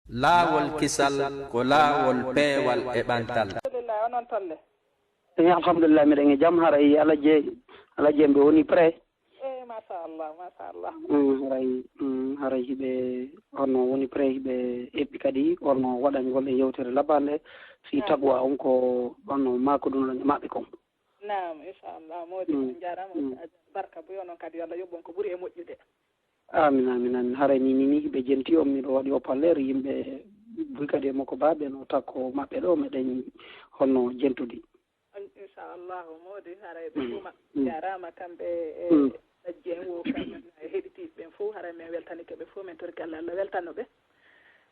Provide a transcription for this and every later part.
laawol kisal ko laawol peewal e ɓantal. alhamdulillah onon tolle alhamdulillah miɗen e jaam haray alaje mbe woni prêt machallah machallah haray hiɓe onno woni prêt hiɓe eɓɓi kadi onno waɗangol e yewtere laɓɓande si tagwa on ko onno mako ɗum ɗon e maɓɓe kon. nam inchallah modi on jarama barka boyo noon kadi yo Allah yoɓɓon ko ɓuuri e moƴƴude. amin amin amin haray ni hiɓe jenti on miɗo waɗi o palleere yimɓe buy kadi e makko baɓe no takko maɓɓe ɗo meɗen honno jentude. inchallahu modi haray ɓe fuu maɓɓe jarama kamɓe e dajji en wo kamɓe e heɗitiɓe ɓen fo haray min weltanike ɓe fo min torki Allah Allah weltano ɓe.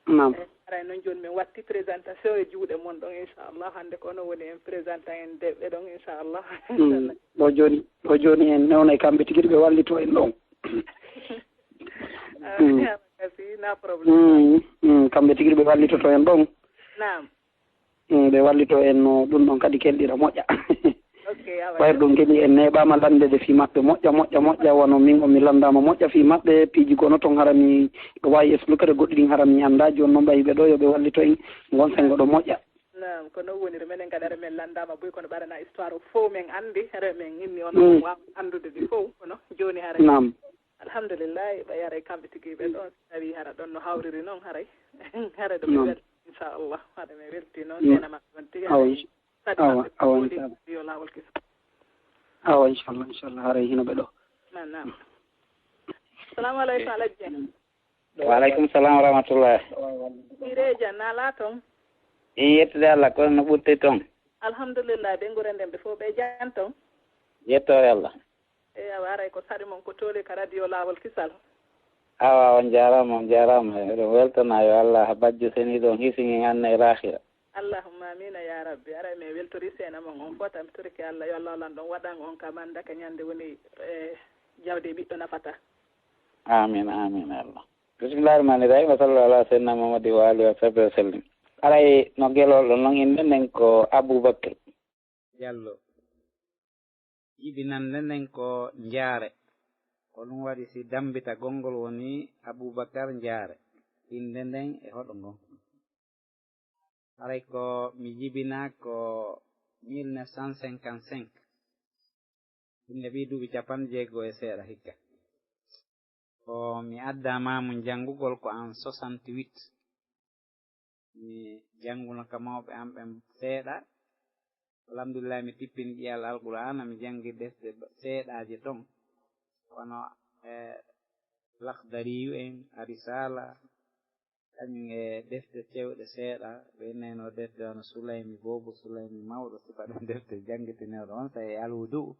nam haray noon joni min watti présentation e juuɗe mon ɗon inchallah hande ko onon woni en présentant en deɓɓe ɗon inchallah. ɗo joni en newna e kamɓe tigui ɓe wallito en ɗon. kasi na probléme kamɓe tigui ɓe wallitoto en ɗon. nam ɓe wallito en no ɗum ɗon kadi kelɗira moƴƴa. ok ɓayr ɗum kadi en neɓama landede fi maɓɓe moƴƴa wono min omi landama moƴƴa fi maɓɓe piiji gono toon harami ɗo wawi expliquer goɗɗi ɗin harami anda joni noon ɓayiɓe ɗo yoɓe wallito en gon sengo ɗo moƴƴa. nam ko noon woniri minen kadi ara min landama boy kono ɓarana histoire o fof min andi ara min inni on wawa andude ɗi fof kono joni hara nam alhamdulillah ɓe yara kamɓe tigui ɓe ɗon tawi hara ɗon no hawriri noon haray hara ɗo mi wel inchallah haɗa mi welti noon senama ɗon tigi yo lawol kisa awa inchallah haray hino ɓe ɗo. nam salamu aleykum alaji en. Waaleykum salam wa rahmatullah. Sireja nala toon yettude Allah kono no ɓurti toon. alhamdulillah ɓe gurenden ɓe fof ɓe jan toon yettore Allah. eyi awa aray ko saɗi mon ko tooli ka radio lawol kisal. awa on jarama eɗen weltana yo Allah bajjo seni ɗon hisigi anne e rahira. allahumma amina ya rabbi aray min weltori sena mon on fota mi torki Allah yo Allah olan ɗon waɗan on kam andaka ñande woni jawde ɓiɗɗo nafata. amin Allah. bisimillahi rahmani rahim wa sallallahu ala sayyidina Muhammad wa alihi wa sahbihi wa sallim. aray no gelolɗo noon inde nden ko Aboubacry Diallo. yiɗinande nden ko Njaare ko ɗum waɗi si dambita gongol woni Aboubacar Njaare inde nden e hoɗo ngon. haray ko mi jibina ko 1955 inde ɓi duuɓi 60 hikka ko mi addamamu janngugol ko en 68 mi jannguno ka mawɓe am ɓen seeɗa alhamdulillah mi tippini ƴiyal alqur'ana mi janngi defte seeɗaji toon kono lakdariyu en arisala kañum e defte cewɗe seeɗa ɓe neno defte ono Soulaymi Bobo Soulaymi mawɗo sifa ɗum defte janngitineɗo on sa e alwudu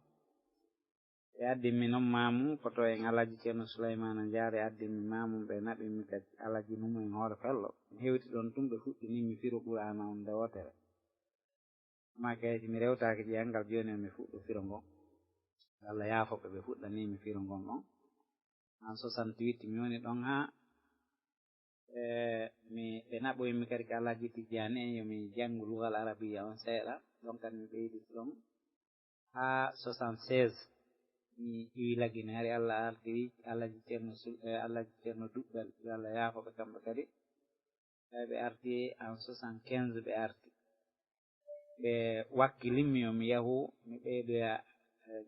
ɓe addinmi noon mamum koto en alaji ceerno Souleymana Ndiare addinmi mamum ɓe naɓinmi kadi alaji numu en hoore fello mi hewti ɗon tum ɓe fuɗɗinimi firu qur'ana on nde wotere ma kayiti mi rewtaki ƴiyangal joni mi fuɗɗo firo ngon Allah yaafoɓe ɓe fuɗɗanimi firo ngon ɗon en 68 mi woni ɗon ha ɓe naɓoyimi kadi ko alaji Tijjani en yomi janngu lugal arabiya on seeɗa ɗon kadi mi ɓeydi ɗon ha 76 mi iwi lagine hari Allah artiri alaji ceerno duɓɓel yo Allah yaafoɓe kamɓe kadi ɓe arti en 75 ɓe arti ɓe wakkilinmi yo mi yahu mi ɓeydoya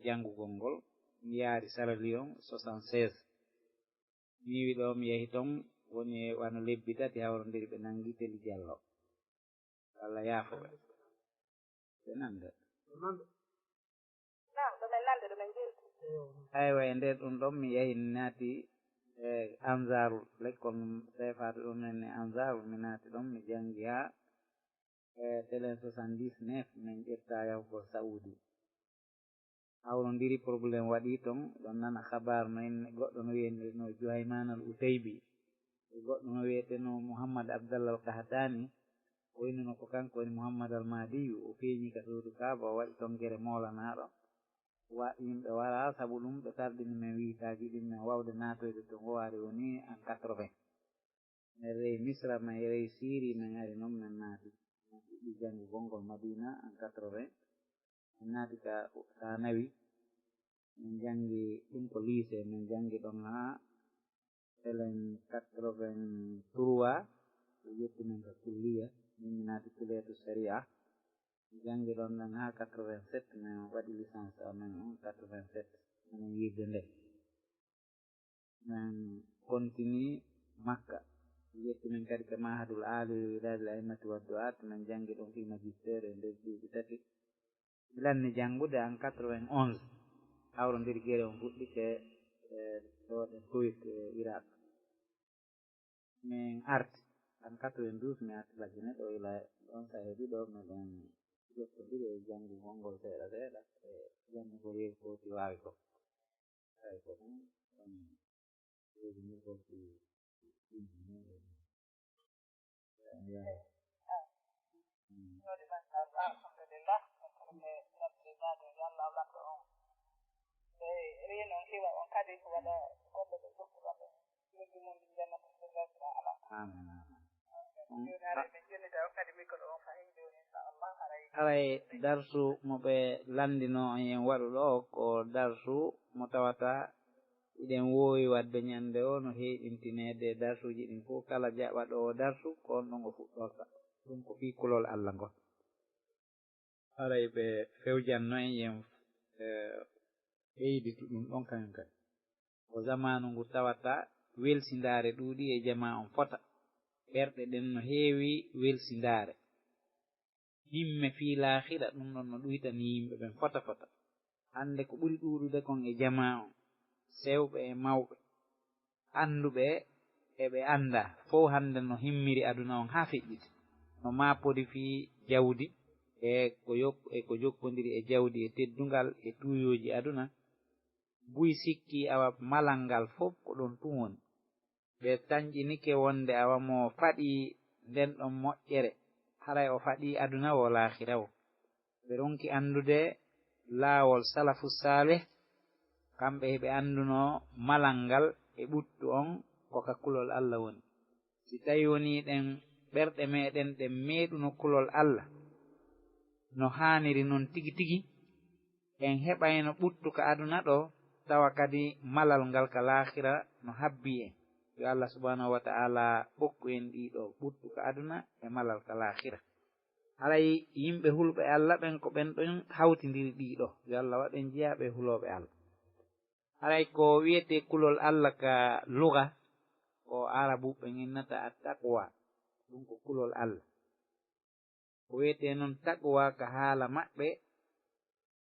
janngugol ngol mi yaari Sierra Leone 76 mi wi ɗo mi yahi toon woni wano lebbi 3 hawrodiri ɓe nangi Teli Diallo Allah yaafoɓe ɓe nande aywa e nder ɗum ɗon mi yahi mi naati Anzaru l'école sefade ɗum nenne Anzaru mi naati ɗon mi janngi ha télé 79 min ƴetta yahugo Saoudi hawrodiri probléme waɗi toon ɗon nana habaru no en goɗɗo no wiyeteno Juhayman al Utaybi goɗɗo no wiyeteno Mouhammad Abdallah al Kahtani o winnuno ko kanko woni Mouhammad al Mahdiyu o feeñi ka suudu Kaaba o waɗi toon gere molanaɗo yimɓe wara saabu ɗum ɓe tardini men wiitaji ɗin men wawde natoyde to gowari woni en 80 min rewi Misra min rewi Syrie min ari noon min naati min ɗiɗɗi janngugol ngol Madina en 80 min naati ka nawi min janngi ɗum ko lycée min janngi ɗon ha elen 83 yettinen ka kulliya min naati kuleetu sharia jangi ɗon ɗen ha 87 min waɗi licence amen on 87 minen yirde nde min continue makka yettinen kadi ka mahadul ali wilal aimati wa du'at min jangi ɗon fi magistére e nder duuɓi 3 milanni jangude en 91 hawrodiri gueɗe on fuɗɗi ke ɗo ɗe Kuwait Iraq min arti en 92 mi arti lagine ɗo ila ɗon saheedi ɗo miɗen jottodiri e janngugol ngol seeɗa seeɗa e janngugol yehi foti waawi ko tawi ko ɗum ɗon reginirgol fi alhamdulillah e nabtidaade yalla lamɗo on e reeno hewa on kadi waɗa golle ɗe jokkuɗon ɓe yoggi mum ɗi jannatullahi taala amin joni haray ɓe jonnita o kadi micro on fayin joni inchallah aray darsu mo ɓe landino on yen waɗu ɗo ko darsu mo tawata iɗen woowi wadde ñande o no heeɗintinede darsuji ɗin fof kala jaɓaɗo o darsu ko on ɗon o fuɗɗorta ɗum ko fii kulol Allah ngol aray ɓe fewjanno en yen ɓeyditi ɗum ɗon kañum kadi ko zamanu ngu tawata welsindaare ɗuuɗi e jama on fota ɓerɗe ɗen no heewi welsindaare himme fii laahira ɗum ɗon no ɗuytani yimɓe ɓen fota fota hande ko ɓuri ɗuuɗude kon e jama on sewɓe e mawɓe annduɓe eɓe annda fof hande no himmiri aduna on haa feƴƴiti no maapodi fii jawdi e ko jokkodiri e jawdi e teddungal e tuuyoji aduna buy sikki awa malal ngal fof ko ɗon tum woni ɓe tañƴinike wonde awa mo faɗi nden ɗon moƴƴere haray o faɗi aduna o laahira o ɓe ronki anndude laawol salafu saleh kamɓe heɓe annduno malal ngal e ɓuttu on koka kulol Allah woni si tawi woni ɗen ɓerɗe meɗen ɗen meeɗuno kulol Allah no haaniri noon tigi tigi en heɓayno ɓuttu ka aduna ɗo tawa kadi malal ngal ka laahira no habbi en yo Allah subhanahu wa ta'ala ɓokku en ɗiɗo ɓuttu ka aduna e malal ka laahira haray yimɓe hulɓe Allah ɓen ko ɓen ɗon hawtidiri ɗiɗo yo Allah waɗen jeyaɓe huloɓe Allah haray ko wiyete kulol Allah ka luga ko arabu ɓe innata a taqwa ɗum ko kulol Allah ko wiyete noon taqwa ka haala maɓɓe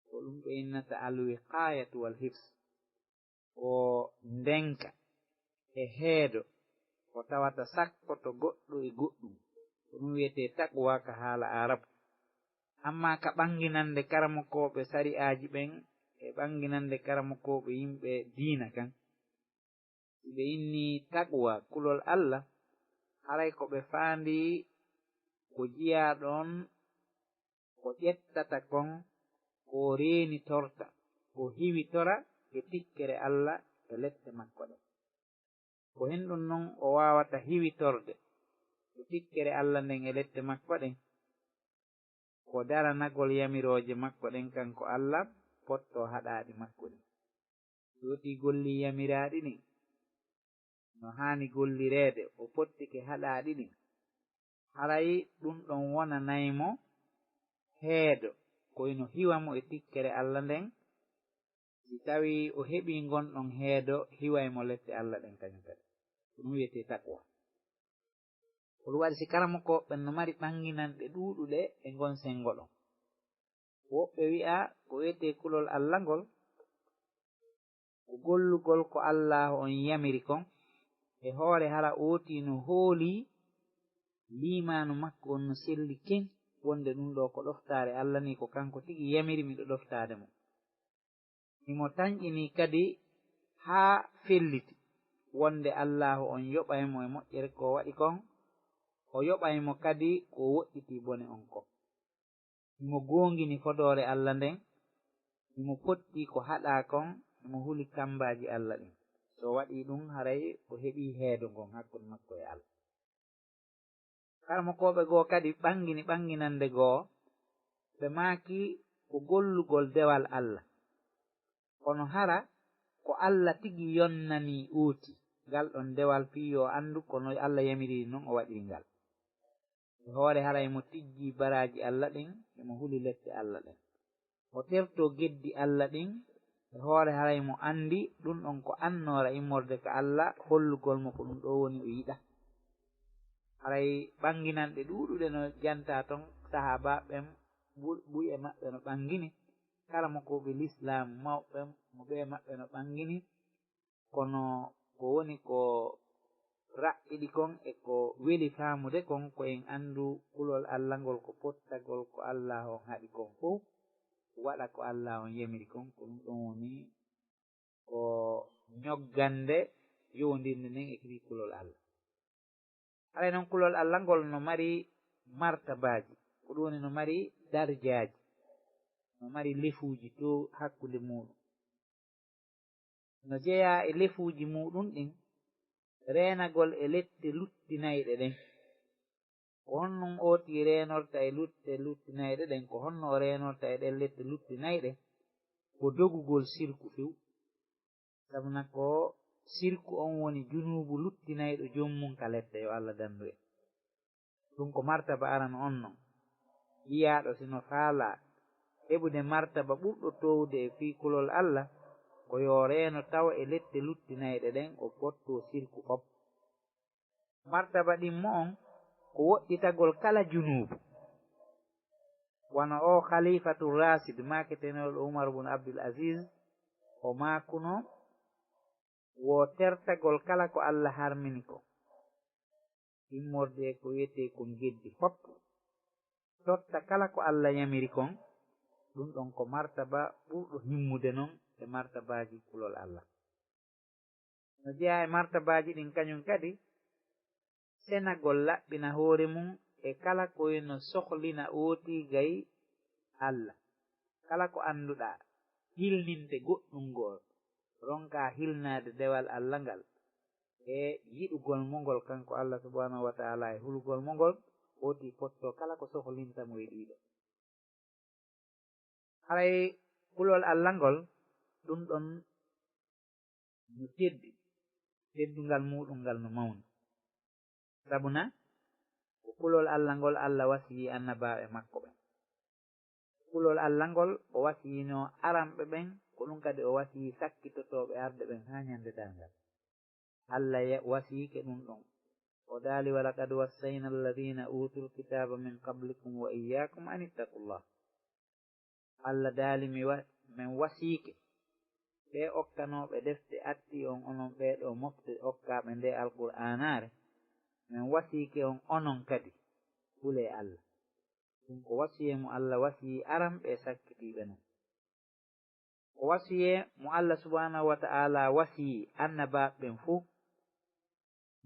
ko ɗum ɓe innata alwiqayatu wal hifs ko ndenka e heedo ko tawata sakkoto goɗɗo e goɗɗum ko ɗum wiyete taqwa ka haala arabu amma ka ɓanginande karamokoɓe sari'aji ɓen e ɓanginande karamokoɓe yimɓe diina kan ɓe inni taqwa kulol Allah haray ko ɓe faandi ko jiyaɗon ko ƴettata kon ko reeni torta ko hiwitora e tikkere Allah e lette makko ɗe ko hen ɗum noon o wawata hiwitorde e tikkere Allah nden e lette makko ɗen ko daranagol yamiroje makko ɗen kanko Allah potto haɗaɗi makko ɗin sooti golli yamiraɗi ɗin no haani gollirede o pottike haɗaɗi ɗin haray ɗum ɗon wonanaymo heedo koyno hiwamo e tikkere Allah nden si tawi o heɓi gonɗon heedo hiwaymo lette Allah ɗen kañum kadi ɗum wiyete taqwa ko ɗum waɗi si karama ko ɓen no mari ɓanginanɗe ɗuuɗuɗe e gon sengo ɗon woɓɓe wi'a ko wiyete kulol Allah ngol ko gollugol ko Allah on yamiri kon e hoore hara ooti no hooli limanu makko on no selli ken wonde ɗum ɗo ko ɗoftare Allah ni ko kanko tigi yamiri miɗo ɗoftade mo imo tañƴini kadi haa felliti wonde Allah on yoɓaymo e moƴƴere ko waɗi kon o yoɓaymo kadi ko woɗɗiti bone on ko imo gongini fodore Allah nden imo potti ko haɗa kon imo huli kambaji Allah ɗin so waɗi ɗum haray o heɓi heedo ngon hakkude makko e Allah karmakoɓe goo kadi ɓanginande goo ɓe maaki ko gollugol dewal Allah kono hara ko Allah tigi yonnani uuti ngal ɗon dewal fiyo andu kono Allah yamiri noon o waɗiri ngal hoore haray mo tijji baraji Allah ɗin emo huli lette Allah ɗen o terto geddi Allah ɗin e hoore haray mo andi ɗum ɗon ko annora immorde ka Allah hollugol mo ko ɗum ɗo woni o yiɗa haray ɓanginanɗe ɗuɗuɗe no janta ton sahaba ɓen ɓuye maɓɓe no ɓangini kala mo koɓe l'islam mawɓen mo ɓe maɓɓe no ɓangini kono ko woni ko raɓɓiɗi kon e ko weli faamude kon ko en andu kulol Allah ngol ko pottagol ko Allah on haɗi kon fof waɗa ko Allah on yamiri kon ko ɗum ɗon woni ko ñoggande yowdirde nden e kadi kulol Allah haray noon kulol Allah ngol no mari martabaji ko ɗum woni no mari darjaji no mari lefuji to hakkude muɗum no jeeya e lefuji muɗum ɗin renagol e lette luttinayɗe ɗen ko honnon oti renorta e lette luttinayɗe ɗen ko honno o renorta e ɗen lette luttinayɗe ko dogugol sirku few sabuna ko sirku on woni junubu luttinayɗo jommum ka lette yo Allah dandu en ɗum ko martaba arano on non yiyaɗo sino faala heɓude martaba ɓurɗo towde e fi kulol Allah ko yo reeno tawa e lette luttinayɗe ɗen o potto sirku ɓop martaba ɗimmo on ko woɗɗitagol kala junubu wano o khalifatu rasid maketeneɗo Umar bun Abdul Aziz o makuno wo tertagol kala ko Allah harmini ko immorde ko wiyete kon geddi fop totta kala ko Allah yamiri kon ɗum ɗon ko martaba ɓurɗo himmude noon e martabaji kulol Allah no jeeya e martabaji ɗin kañum kadi senagol laɓɓina hoore mum e kala koyno sohlina ooti gay Allah kala ko annduɗa hilninte goɗɗum ngol ronka hilnade dewal Allah ngal e yiɗugol mo ngol kanko Allah subhanahu wa ta'ala e hulgol mo ngol ooti potto kala ko sohlintamo e ɗiɗo haray kulol Allah ngol ɗum ɗon no teddi teddungal muɗum ngal no mawni sabuna ko kulol Allah ngol Allah wasiyi annabaɓe makko ɓen kulol Allah ngol o wasiyino aramɓe ɓen ko ɗum kadi o wasiyi sakkitotoɓe arde ɓen ha ñande dargal Allah wasiyike ɗum ɗon o daali wa laqad wassayna alladina utul kitaba min qablikum wa iyyakum an ittaqullah Allah daali min wasiyike ɓe okkanoɓe defte atti on onon ɓeɗo mofte okkaɓe nde alqur'anare min wasiyike on onon kadi hule Allah ɗum ko wasiye mo Allah wasiyi aramɓe sakkitiɓe non ko wasiye mo Allah subhanahu wa ta'ala wasiyi annabaɓen fuu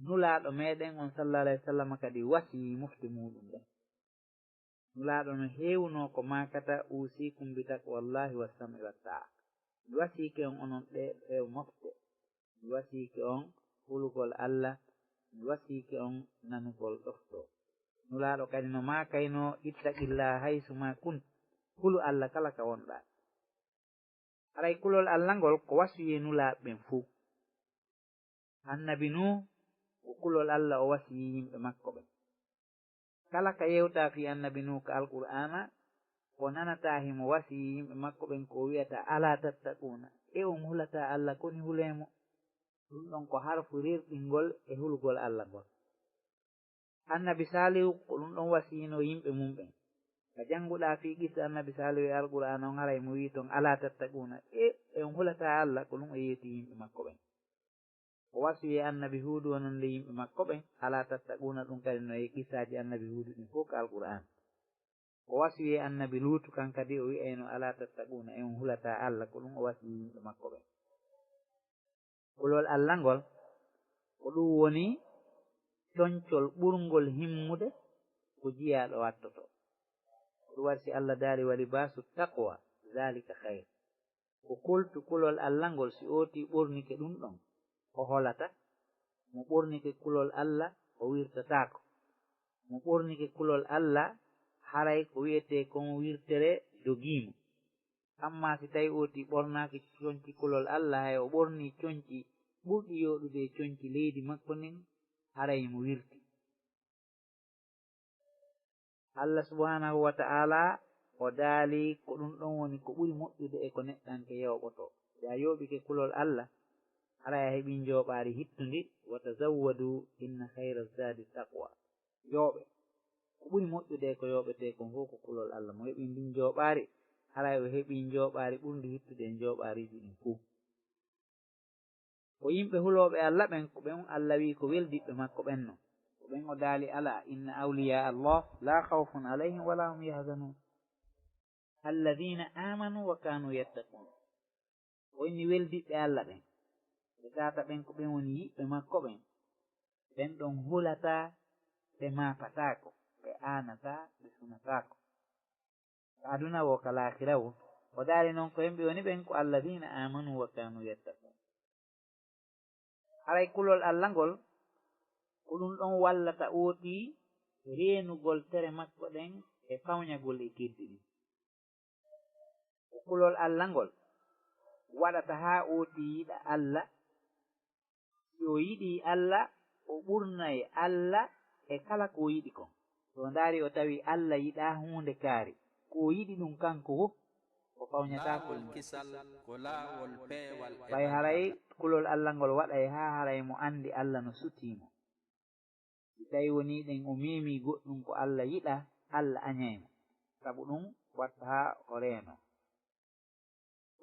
nulaɗo meɗen on sallallahu alayhi wa sallam kadi wasiyi mofte muɗum ɗen nulaɗo no hewno ko makata usikum bi taqwallahi was-sam'i wat-ta'a mi wasiyke on onon ɗe mofte mi wasiyke on hulugol Allah mi wasiyke on nanugol ɗofto nulaɗo kadi no makayno ittaqilla haysu ma kunt hulu Allah kala ka wonɗa haray kulol Allah ngol ko wasiye nulaɓen fuu annabi Nuh ko kulol Allah o wasiyi yimɓe makko ɓen kala ka yewta fi annabi Nuh ka alqur'ana ko nanata himo wasiyi yimɓe makko ɓen ko wiyata ala tattaquna e on hulata Allah koni hulemo ɗum ɗon ko harfu rirɗingol e hulgol Allah ngol annabi Salihu ko ɗum ɗon wasiyino yimɓe mum ɓen ka jannguɗa fi qissa annabi Salihu e alqur'ana on haray mo wi ton ala tattaquna e on hulata Allah ko ɗum o yeeti yimɓe makko ɓen o wasiwi annabi Huudu wonande yimɓe makko ɓen ala tattaquna ɗum kadi no e qissaji annabi Huudu ɗin fof ka alqur'an o wasiwi annabi Luutu kan kadi o wi'ayno ala tattaquna e on hulata Allah ko ɗum o wasiwi yimɓe makko ɓen kulol Allah ngol ko ɗum woni coñcol ɓurngol himmude ko jiyaɗo wattoto ɗum warsi Allah daari wa libasu taqwa zalika khayr ko kultu kulol Allah ngol si oti ɓornike ɗum ɗon o holata mo ɓornike kulol Allah o wirtatako mo ɓornike kulol Allah haray ko wiyete kon wirtere dogimo amma si tawi oti ɓornaki coñci kulol Allah hay o ɓorni coñci ɓurɗi yoɗude coñci leydi makko nin haray mo wirti Allah subhanahu wa ta'ala o daali ko ɗum ɗon woni ko ɓuri moƴƴude e ko neɗɗanke yewɓoto ya yoɓike kulol Allah ara ya heɓi njoɓaari hittundi wa tazawwadu inna hayra zadi taqwa yooɓe ko ɓuri moƴƴude e ko yooɓete kon fof ko kulol Allah mo heɓi ndin njoɓaari ara o heɓi njoɓaari ɓurndi hittude e njoɓaariji ɗin fuu ko yimɓe hulooɓe Allah ɓen ko ɓen Allah wi ko weldiɓɓe makko ɓenno ko ɓen o daali ala inna awliya Allah la khawfun alayhim wala hum yahzanun alladina amanu wa kanu yattaqun o inni weldiɓɓe Allah ɓen ɓe tata ɓen ko ɓen woni yiɓɓe makko ɓen ɓen ɗon hulata ɓe mapatako ɓe anata ɓe sunatako aduna wo ka lakira wo o daali noon ko yimɓe woni ɓen ko alladina amanu wa kanu yattaqun haray kulol Allah ngol ko ɗum ɗon wallata ootii reenugol tere makko ɗen e fawñagol e geddi ɗin ko kulol Allah ngol waɗata haa ootii yiɗa Allah si o yiɗi Allah o ɓurnay Allah e kala ko o yiɗi kon so ndaari o tawi Allah yiɗaa huunde kaari ko o yiɗi ɗum kanko fof o fawñataako ɓay haray kulol Allah ngol waɗay haa haray mo anndi Allah no sutiimo si tawi woni ɗen o meemi goɗɗum ko Allah yiɗa Allah añaymo sabu ɗum watta haa o reeno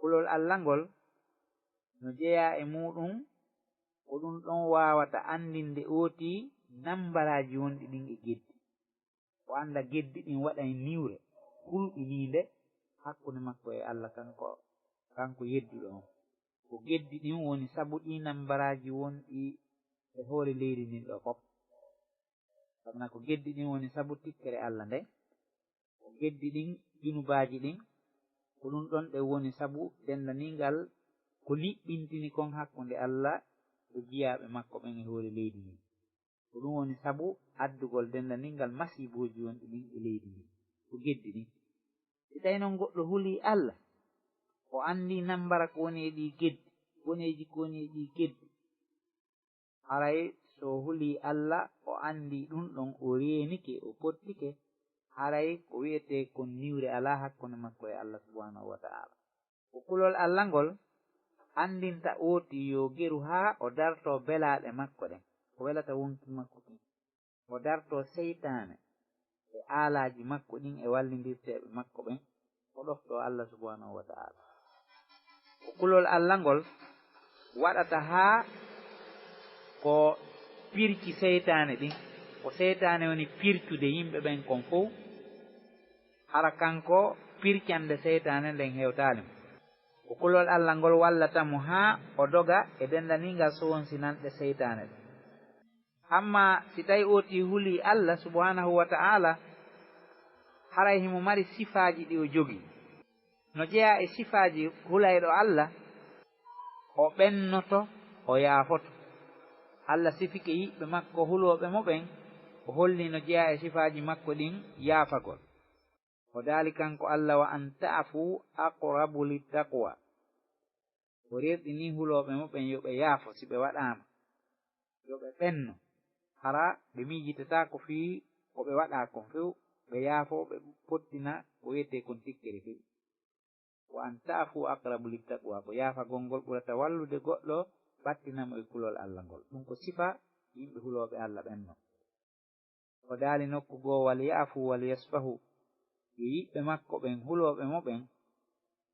kulol Allah ngol no jeyaa e muɗum ko ɗum ɗon waawata anndinde ootii nambaraaji wonɗi ɗin e geddi o annda geddi ɗin waɗay niwre hulɓiniinde hakkunde makko e Allah kanko yedduɗo on ko geddi ɗin woni sabu ɗi nambaraaji wonɗi e hoore leydi ndin ɗo fof sabuna ko geddi ɗin woni sabu tikkere Allah nde ko geddi ɗin junubaaji ɗin ko ɗum ɗon ɗe woni sabu dendaningal ko liɓɓintini kon hakkunde Allah e jiyaaɓe makko ɓen e hoore leydi ndin ko ɗum woni sabu addugol dendaningal masiibuuji wonɗi ɗin e leydi ndin ko geddi ɗin si tawi noon goɗɗo hulii Allah o anndi nambara ko woni e ɗi geddi boneeji ko woni e ɗi geddi haray so hulii Allah o anndi ɗum ɗon o reenike o pottike haray ko wiyetee kon niwre alaa hakkunde makko e Allah subhanahu wa ta'ala ko kulol Allah ngol anndinta ooti yo geru haa o dartoo belaaɗe makko ɗen ko welata wonki makko ɗin o dartoo seytaane e aalaaji makko ɗin e wallindirteeɓe makko ɓen o ɗoftoo Allah subhanahu wa ta'ala ko kulol Allah ngol waɗata haa ko pirki seytaane ɗin ko seytaane woni pircude yimɓe ɓen kon fof hara kanko pircande seytaane nden hewtaali mo ko kulol Allah ngol wallata mo haa o doga e dendaningal sowonsinanɗe seytaane ɗe amma si tawi ooti hulii Allah subhanahu wa ta'ala haray himo mari sifaaji ɗi o jogii no jeyaa e sifaaji hulayɗo Allah o ɓennoto o yaafoto Allah sifike yiɓɓe makko hulooɓe mo ɓen o holli no jeyaa e sifaaji makko ɗin yaafagol o daali kanko Allah wa an ta'fu aqrabu littaqwa o rerɗini hulooɓe mo ɓen yo ɓe yaafo si ɓe waɗaama yo ɓe ɓenno hara ɓe miijitata ko fii ko ɓe waɗaa kon few ɓe yaafo ɓe pottina ko wiyetee kon tikkere few wa an ta'fu aqrabu littaqwa ko yaafagol ngol ɓurata wallude goɗɗo ɓattinamo e kulol Allah ngol ɗum ko sifa yimɓe hulooɓe Allah ɓenno o daali nokku goo wal ya'fu wal yasfahu yo yiɓɓe makko ɓen hulooɓe mo ɓen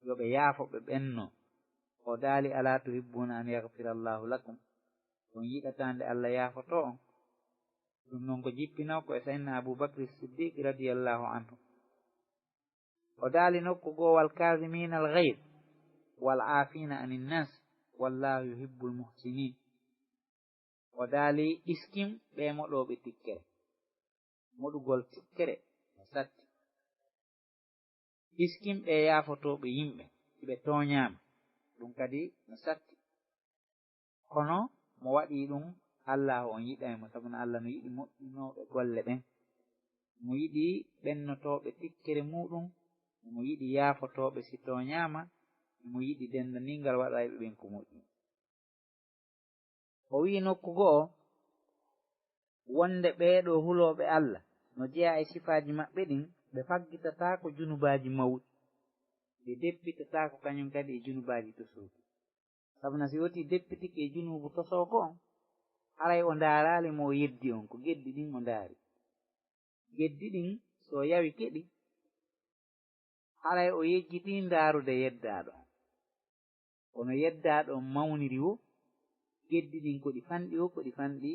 yo ɓe yaafo ɓe ɓenno o daali alaa tuhibbuna an yaghfira Allahu lakum on yiɗataande Allah yaafoto on ɗum noon ko jippinoo ko e sayyidina Abubakri Siddiq radiyallahu anhu o daali nokku goo wal kaazimina al ghayz wal aafina anin nas wallahu yuhibbul muhsinin o daali iskim ɓe moɗooɓe tikkere moɗugol tikkere no satti iskim ɓe yaafotooɓe yimɓe si ɓe tooñaama ɗum kadi no satti kono mo waɗii ɗum Allah on yiɗaymo sabuna Allah no yiɗi moƴƴinooɓe golle ɓen mo yiɗi ɓennotooɓe tikkere muɗum mo yiɗi yaafotooɓe si tooñaama mo yiɗi dendaningal waɗayɓe ɓen ko moƴƴi o wii nokku go'o wonde ɓeeɗo hulooɓe Allah no jeeya e sifaaji maɓɓe ɗin ɓe faggitataako junubaaji mawɗi ɓe deppitataako kañum kadi e junubaaji tosooki sabuna si woti deppitiki e junubu tosooko on haray o ndaaraali mo o yeddi on ko geddi ɗin o ndaari geddi ɗin so yawi keɗi haray o yejjitii ndaarude yeddaaɗo on kono yeddaaɗo on mawniri wo geddi ɗin ko ɗi fanɗi wo ko ɗi fanɗi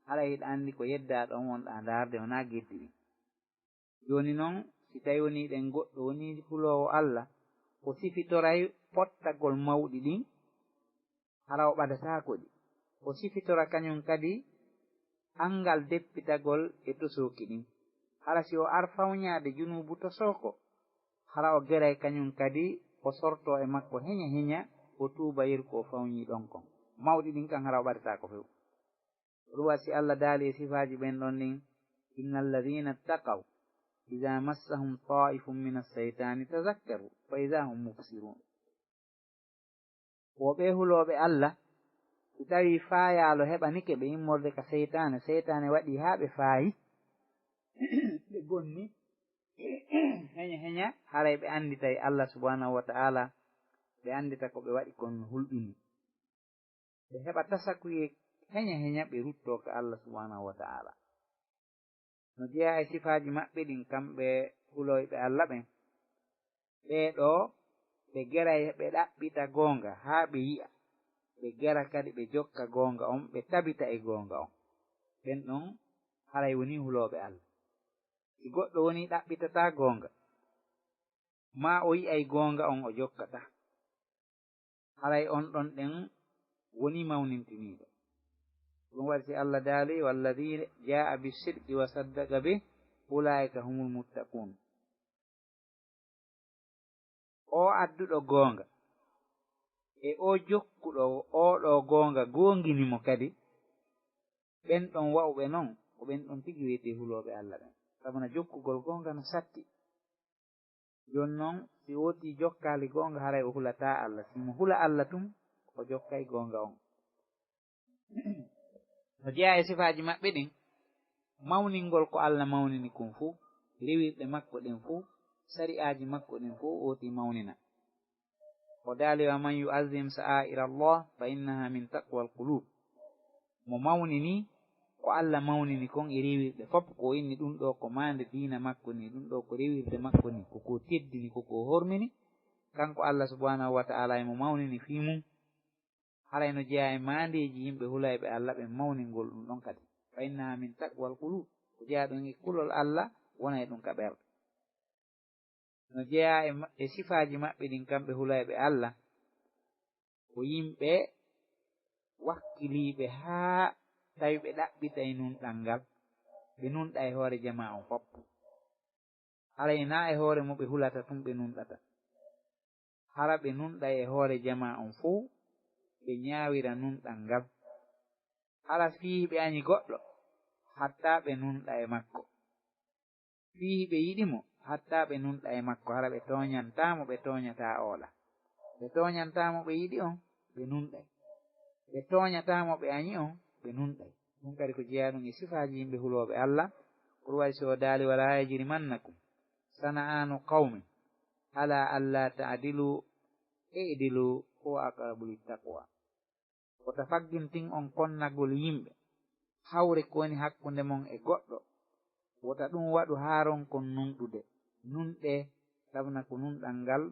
haray hiɗa anndi ko yeddaaɗo on wonɗaa ndaarde wonaa geddi ɗin jooni noon si tawi woni ɗen goɗɗo woni huloowo Allah o sifitoray pottagol mawɗi ɗin hara o ɓadataako ɗi o sifitora kañum kadi anngal deppitagol e tosooki ɗin hara si o arfawñaade junubu tosooko hara o geray kañum kadi o sorto e makko heña heña o tuuba yeru ko o fawñii ɗon kon mawɗi ɗin kan hara o ɓadataako few ɗum wasi Allah daali e sifaaji ɓen ɗon ɗin inna alladina ttaqaw ida massahum ta'ifum min asseytani tazakkaru fa ida hum mubsirun woɓe hulooɓe Allah so tawi faayaalo heɓanike ɓe immorde ka seytane waɗi haa ɓe faayi ɓe gonni heña heña haray ɓe anndita e Allah subhanahu wa ta'ala ɓe anndita ko ɓe waɗi kon hulɓini ɓe heɓa tasakuye heña heña ɓe rutto ka Allah subhanahu wa ta'ala no jeeya e sifaaji maɓɓe ɗin kamɓe huloyɓe Allah ɓen ɓeeɗo ɓe geray ɓe ɗaɓɓita goonga haa ɓe yi'a ɓe gera kadi ɓe jokka goonga on ɓe tabita e goonga on ɓen ɗon haray woni hulooɓe Allah si goɗɗo woni ɗaɓɓitata goonga ma o yi'ay goonga on o jokkata haray on ɗon ɗen woni mawnintiniiɗo ɗum waɗi si Allah daali walladina jaa bisidqi wa saddaqa bih ulaika humul muttaqun o adduɗo goonga e o jokkuɗo oɗo goonga goonginimo kadi ɓen ɗon wawɓe noon ko ɓen ɗon tigi wiyete hulooɓe Allah ɓen sabuna jokkugol goonga no satti jooni noon si woti jokkaali goonga haray o hulataa Allah simo hula Allah tum o jokkay goonga on no jeeya e sifaaji maɓɓe ɗin mawningol ko Allah mawnini kon fuu rewirɗe makko ɗen fuu sari'aaji makko ɗen fuu woti mawnina o daali wa man yu'azzim sa'aira Allah fa innaha min taqwa alqulub mo mawnini ko Allah mawnini kon e rewirɗe fof ko inni ɗum ɗo ko maande diina makko ni ɗum ɗo ko rewirde makko ni koko teddini koko hormini kanko Allah subhanahu wa ta'ala emo mawnini fii mum haray no jeeya e maandeji yimɓe hulayɓe Allah ɓe mawningol ɗum ɗon kadi fa innaha min taqwa alqulub ko jeeya ɗum e kulol Allah wona e ɗum ka ɓerɗe no jeeya e sifaaji maɓɓe ɗin kamɓe hulayɓe Allah ko yimɓe wakkiliiɓe haa tawi ɓe ɗaɓɓita e nunɗal ngal ɓe nunɗa e hoore jama on fof haray na e hoore mo ɓe hulata tum ɓe nunɗata hara ɓe nunɗa e hoore jama on fuu ɓe ñaawira nunɗal ngal hara fii ɓe añi goɗɗo hatta ɓe nunɗa e makko fii ɓe yiɗimo hatta ɓe nunɗa e makko hara ɓe toñantamo ɓe toñata oola ɓe toñantamo ɓe yiɗi on ɓe nunɗay ɓe toñatamo ɓe añi on ɓe nunɗay ɗum kadi ko jeeya ɗum e sifaaji yimɓe hulooɓe Allah ko waɗi so daali wala yajrimannakum sana'anu qawmin ala alla ta'dilu i'dilu huwa aqrabu littaqwa wota faggintin on konnagol yimɓe hawre ko woni hakkunde mon e goɗɗo wota ɗum waɗu haaron kon nunɗude nunɗe sabna ko nunɗal ngal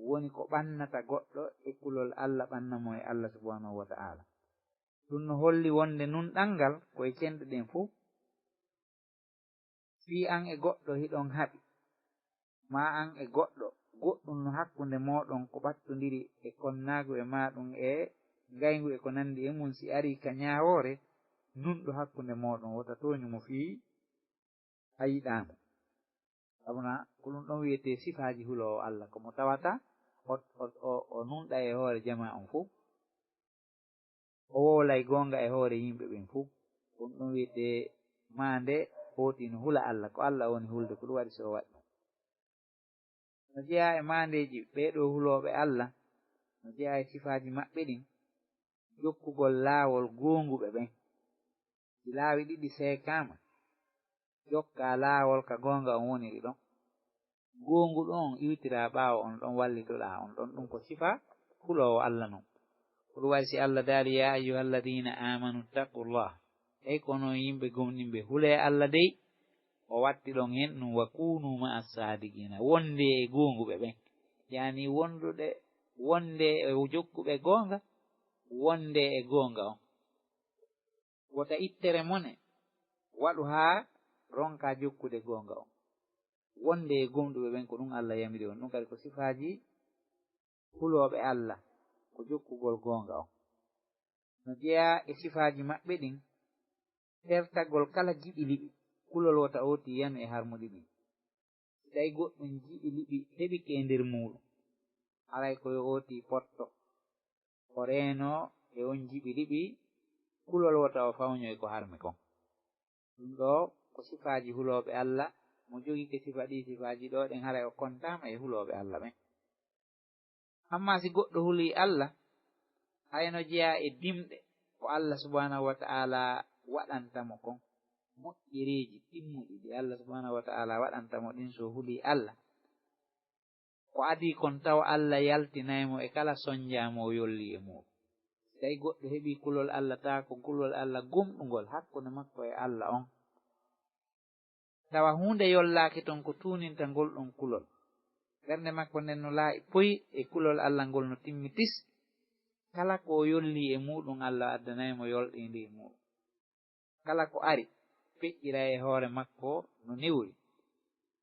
woni ko ɓannata goɗɗo e kulol Allah ɓannamo e Allah subhanahu wa ta'ala ɗum no holli wonde nunɗal ngal koye cenɗe ɗen fuu fii an e goɗɗo hiɗon haɓi ma an e goɗɗo goɗɗum no hakkunde moɗon ko ɓattodiri e konnaagu e maɗum e ngayngu e ko nandi e mum si ari ka ñaawoore nunɗo hakkunde moɗon wota toñumo fii a yiɗaamo sabuna ko ɗum ɗon wiyete sifaaji huloowo Allah komo tawata o nunɗa e hoore jama on fuu o wowlay goonga e hoore yimɓe ɓen fuu ɗum ɗon wiyete maande hooti no hula Allah ko Allah woni hulde ko ɗum waɗi so waɗi no jeeya e maandeji ɓeeɗo hulooɓe Allah no jeeya e sifaaji maɓɓe ɗin jokkugol laawol goonguɓe ɓen si laawi ɗiɗi seekaama jokka laawol ka gonga on woniri ɗon gongu ɗon iwtira ɓaawo on ɗon wallitoɗa on ɗon ɗum ko sifa hulowo Allah non ko ɗum waɗi si Allah daali ya ayyuha alladina amanu ttaqullah ey kono yimɓe gomɗinɓe hule Allah dey o watti ɗon hen ɗum wa kunu ma as-sadiqina wonde e gonguɓe ɓen yani wonde e jokkuɓe gonga wonde e gonga on wota ittere mone waɗu ha ronka jokkude gonga on wonde e gomɗuɓe ɓen ko ɗum Allah yamiri on ɗum kadi ko sifaji huloɓe Allah ko jokkugol gonga on no jeeya e sifaji maɓɓe ɗin tertagol kala jiɗi liɓi kulol wota oti yanu e harmuɗi ɗin si tawi goɗɗum jiɗi liɓi heɓi ke nder muɗum alay koyo oti potto o reeno e on jiɓi liɓi kulol wota o fawño e ko harmi kon ɗum ɗo ko sifaji huloɓe Allah mo jogi ke sifa ɗi sifaji ɗo ɗen haray o kontama e huloɓe Allah ɓen amma si goɗɗo huli Allah hayno jeeya e dimɗe ko Allah subhanahu wa ta'ala waɗantamo kon moƴƴereji timmuɗi ɗi Allah subhanahu wa ta'ala waɗantamo ɗin so huli Allah ko adi kon taw Allah yaltinaymo e kala soñjamo o yolli e muɗum si tawi goɗɗo heɓi kulol Allah taa ko kulol Allah gomɗugol hakkude makko e Allah on tawa hunde yollaki ton ko tuninta ngol ɗon kulol ɓernde makko nden no laaɓi poyi e kulol Allah ngol no timmitis kala ko yolli e muɗum Allah addanaymo yolɗindi e muɗum kala ko ari feƴƴira e hoore makko no newri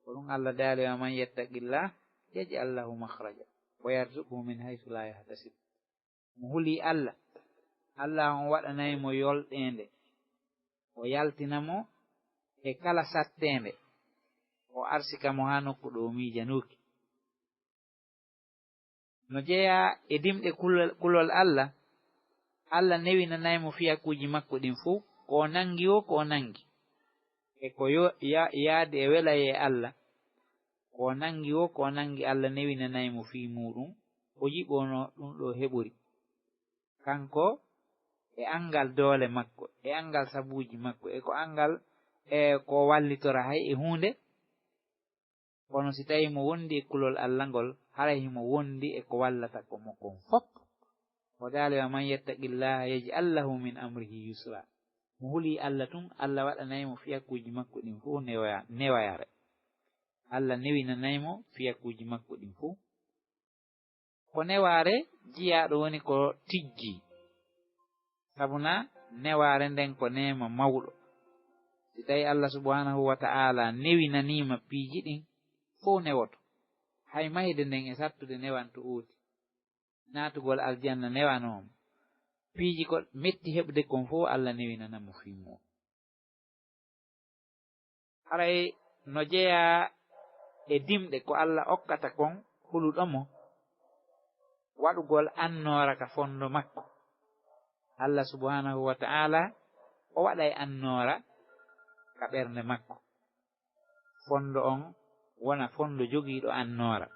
ko ɗum Allah daali wa man yattaqillah yaj'al lahu makhraja wa yarzuqhu min haythu la yahtasib mo huli Allah Allah on waɗanaymo yolɗende o yaltinamo e kala sattende o arsikamo ha nokku ɗo miijanuki no jeeya e dimɗe kulol Allah Allah newinanaymo fiyakuji makko ɗin fuu ko nangi o ko nangi e ko yaade e wela e Allah ko nangi o ko nangi Allah newinanaymo fi muɗum o yiɓono ɗum ɗo heɓori kanko e angal doole makko e angal sabuji makko e ko angal e ko wallitora hay e hunde kono si tawi mo wondi e kulol Allah ngol haray himo wondi e ko wallata ko mo kon fop o daali wa man yattaqillaha yaj'al lahu min amrihi yusra mo huli Allah tun Allah waɗanaymo fiyakuji makko ɗin fuu newayare Allah newinanaymo fiyakuji makko ɗin fuu ko neware jiyaɗo woni ko tijji sabuna neware nden ko nema mawɗo si tawi Allah subhanahu wa ta'ala newinanima piiji ɗin fo newoto hay mahide nden e sattude newanto uuti naatugol aljanna newanomo piiji ko metti heɓde kon fo Allah newinanamo fimmo haray no jeeya e dimɗe ko Allah okkata kon huluɗomo waɗugol annora ka fondo makko Allah subhanahu wa ta'ala o waɗa e annora ka ɓernde makko fondo on wona fondo jogiiɗo annora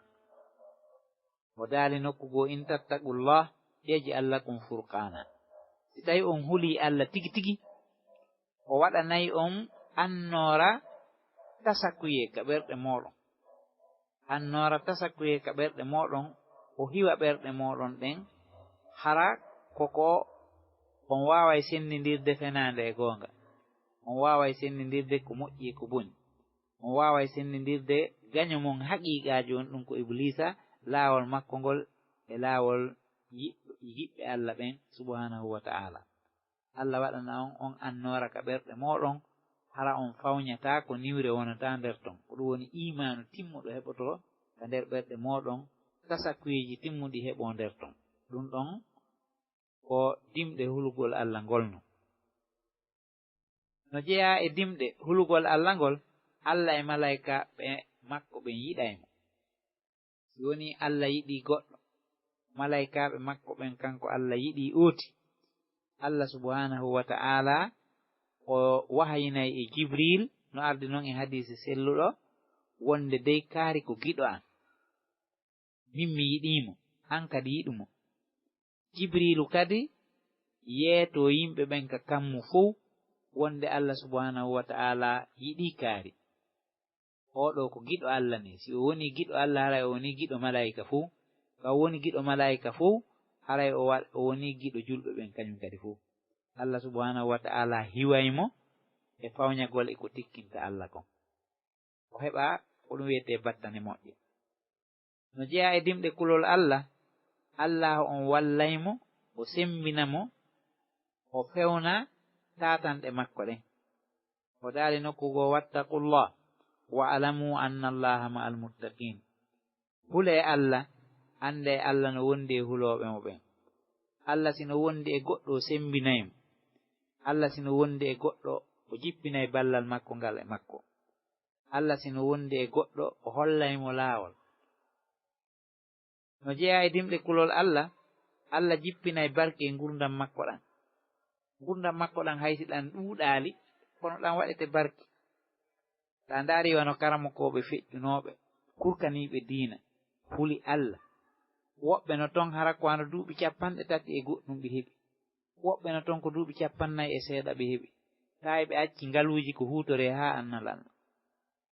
o daali nokkugo in tattaqullah yaj'al lakum furqana si tawi on huli Allah tigi tigi o waɗanayi on annora tasakuye ka ɓerɗe moɗon annora tasakuye ka ɓerɗe moɗon o hiwa ɓerɗe moɗon ɗen hara koko on waway sendidirde fenande e gonga on waway sendidirde ko moƴƴi ko boni on waway sendidirde gaño mon haqiqaji on ɗum ko iblisa laawol makko ngol e laawol yiɓɓe Allah ɓen subhanahu wa ta'ala Allah waɗana on annora ka ɓerɗe moɗon hara on fawñata ko niwre wonata nder ton ko ɗum woni imanu timmuɗo heɓoto ka nder ɓerɗe moɗon tasakuyeji timmuɗi heɓo nder ton ɗum ɗon ko dimɗe hulugol Allah ngolno no jeeya e dimɗe hulugol Allah ngol Allah e malayika ɓe makko ɓen yiɗaymo si woni Allah yiɗi goɗɗo malayikaɓe makko ɓen kanko Allah yiɗi ooti Allah subhanahu wa ta'ala o wahayinay e Jibril no ardi noon e hadisi selluɗo wonde dey kaari ko giɗo an min mi yiɗimo an kadi yiɗumo Jibrilu kadi yeeto yimɓe ɓen ka kammu fuu wonde Allah subhanahu wa ta'ala yiɗi kaari oɗo ko giɗo Allah ni si o woni giɗo Allah haray o woni giɗo malaika fuu ka woni giɗo malaika fuu haray o woni giɗo julɓe ɓen kañum kadi fuu Allah subhanahu wa ta'ala hiwaymo e fawñagol e ko tikkinta Allah kon o heɓa ko ɗum wiyete battane moƴƴe no jeeya e dimɗe kulol Allah Allah on wallaymo o sembinamo o fewna tatanɗe makko ɗen o daali nokkugo wattaqullah wa alamu anna allaha ma almuttaqin hule Allah ande Allah no wondi e huloɓe mo ɓen Allah sino wondi e goɗɗo o sembinaymo Allah sino wondi e goɗɗo o jippinay ballal makko ngal e makko Allah sino wondi e goɗɗo o hollaymo laawol no jeeya e dimɗe kulol Allah Allah jippinay barke e gurdam makko ɗan hayti ɗan ɗuuɗaali kono ɗan waɗete barke ta ndaari wano karamokoɓe feƴƴunoɓe kurkaniɓe diina huli Allah woɓɓe no ton hara ko ano duuɓi 30 e goɗɗum ɓe heɓi woɓɓe no ton ko duuɓi 40 e seeɗa ɓe heɓi tawi ɓe acci ngaluuji ko huutore ha annal Allah